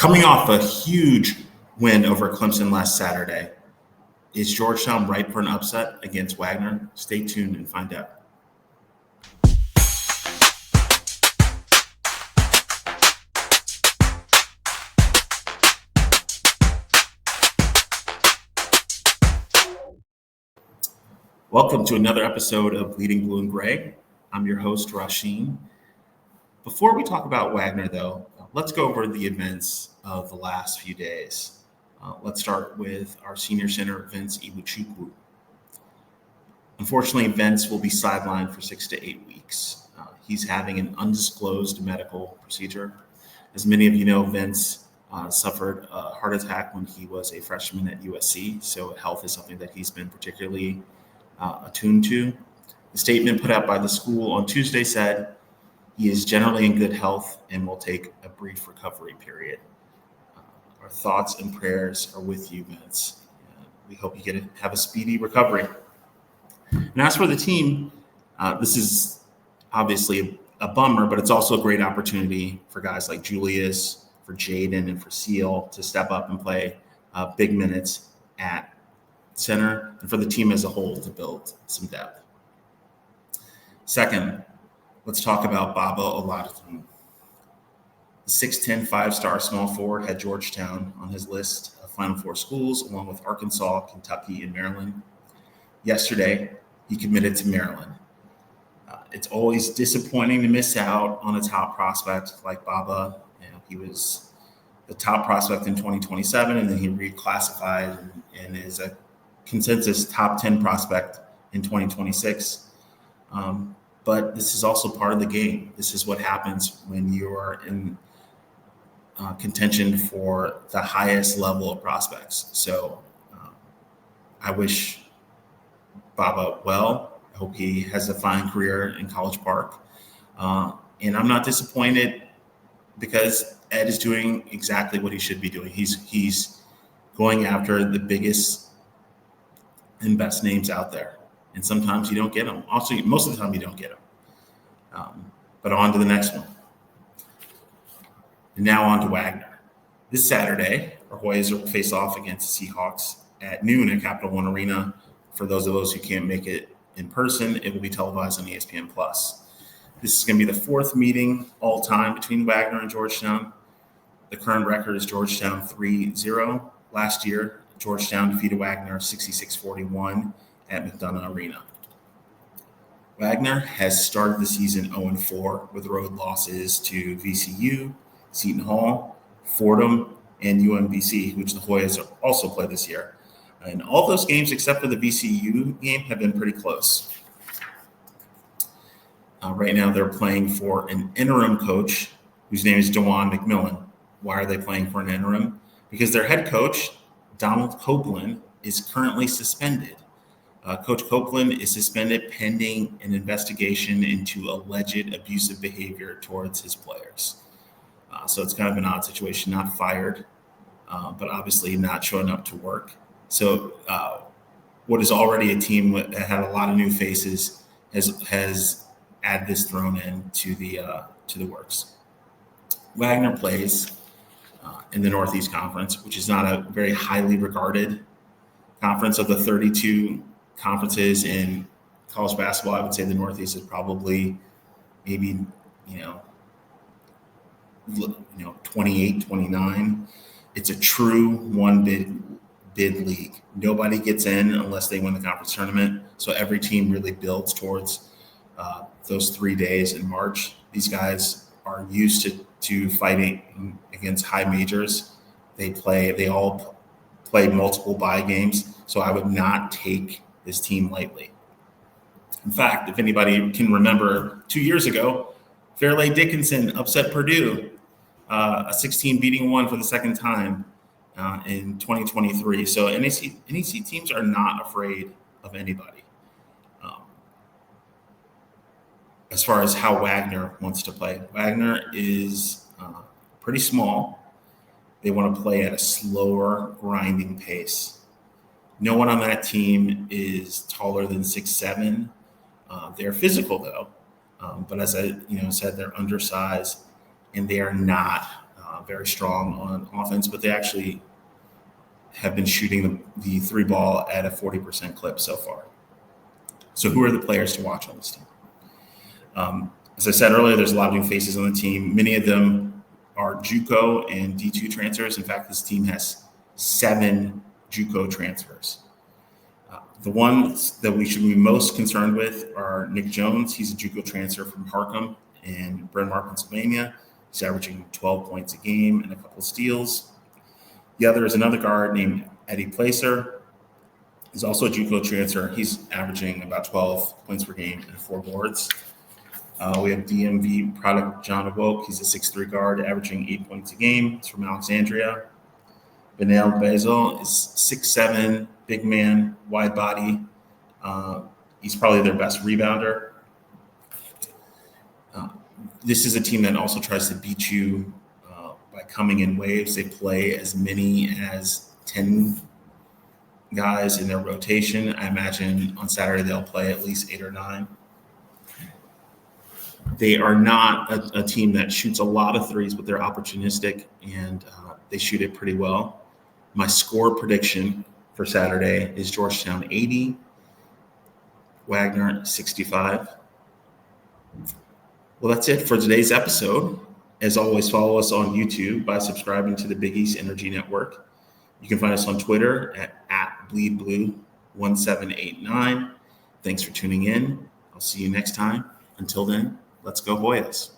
Coming off a huge win over Clemson last Saturday, is Georgetown ripe for an upset against Wagner? Stay tuned and find out. Welcome to another episode of Bleeding Blue and Gray. I'm your host, Rasheen. Before we talk about Wagner, though, let's go over the events of the last few days. Let's start with our senior center, Vincent Iwuchukwu. Unfortunately, Vince will be sidelined for 6 to 8 weeks. He's having an undisclosed medical procedure. As many of you know, Vince suffered a heart attack when he was a freshman at USC, so health is something that he's been particularly attuned to. The statement put out by the school on Tuesday said he is generally in good health and will take a brief recovery period. Our thoughts and prayers are with you, Vince. We hope you have a speedy recovery. And as for the team, this is obviously a bummer, but it's also a great opportunity for guys like Julius, for Jaden, and for Seal to step up and play big minutes at center, and for the team as a whole to build some depth. Second, let's talk about Baba Oladotun. The 6'10", five-star small forward had Georgetown on his list of Final Four schools, along with Arkansas, Kentucky, and Maryland. Yesterday, he committed to Maryland. It's always disappointing to miss out on a top prospect like Baba. He was the top prospect in 2027, and then he reclassified and is a consensus top 10 prospect in 2026. But this is also part of the game. This is what happens when you're in contention for the highest level of prospects. So I wish Baba well. I hope he has a fine career in College Park. And I'm not disappointed because Ed is doing exactly what he should be doing. He's going after the biggest and best names out there. And sometimes you don't get them. Also, most of the time you don't get them. But on to the next one. And now on to Wagner. This Saturday, our Hoyas will face off against the Seahawks at noon at Capital One Arena. For those of us who can't make it in person, it will be televised on ESPN+. This is going to be the fourth meeting all time between Wagner and Georgetown. The current record is Georgetown 3-0. Last year, Georgetown defeated Wagner 66-41 at McDonough Arena. Wagner has started the season 0-4 with road losses to VCU, Seton Hall, Fordham, and UMBC, which the Hoyas also play this year. And all those games, except for the VCU game, have been pretty close. Right now, they're playing for an interim coach whose name is DeJuan McMillan. Why are they playing for an interim? Because their head coach, Donald Copeland, is currently suspended. Coach Copeland is suspended pending an investigation into alleged abusive behavior towards his players. So it's kind of an odd situation, not fired, but obviously not showing up to work. So what is already a team that had a lot of new faces has added this thrown in to the works. Wagner plays in the Northeast Conference, which is not a very highly regarded conference. Of the 32 conferences in college basketball, I would say the Northeast is probably maybe 28, 29. It's a true one bid league. Nobody gets in unless they win the conference tournament. So every team really builds towards those 3 days in March. These guys are used to fighting against high majors. They all play multiple bye games. So I would not take this team lightly. In fact, if anybody can remember 2 years ago, Fairleigh Dickinson upset Purdue, a 16 beating one for the second time in 2023. So NEC teams are not afraid of anybody. As far as how Wagner wants to play, Wagner is pretty small. They want to play at a slower, grinding pace. No one on that team is taller than 6'7". They're physical though, but as I said, they're undersized and they are not very strong on offense, but they actually have been shooting the three ball at a 40% clip so far. So who are the players to watch on this team? As I said earlier, there's a lot of new faces on the team. Many of them are JUCO and D2 transfers. In fact, this team has 7 JUCO transfers. The ones that we should be most concerned with are Nick Jones. He's a JUCO transfer from Harcum in Bryn Mawr, Pennsylvania. He's averaging 12 points a game and a couple steals. The other is another guard named Eddie Placer. He's also a JUCO transfer. He's averaging about 12 points per game and 4 boards. We have DMV product John Awoke. He's a 6'3" guard, averaging 8 points a game. He's from Alexandria. Benel Bezel is 6'7", big man, wide body. He's probably their best rebounder. This is a team that also tries to beat you by coming in waves. They play as many as 10 guys in their rotation. I imagine on Saturday they'll play at least 8 or 9. They are not a team that shoots a lot of threes, but they're opportunistic, and they shoot it pretty well. My score prediction for Saturday is Georgetown 80, Wagner 65. Well, that's it for today's episode. As always, follow us on YouTube by subscribing to the Big East Energy Network. You can find us on Twitter at BleedBlue1789. Thanks for tuning in. I'll see you next time. Until then, let's go Hoyas.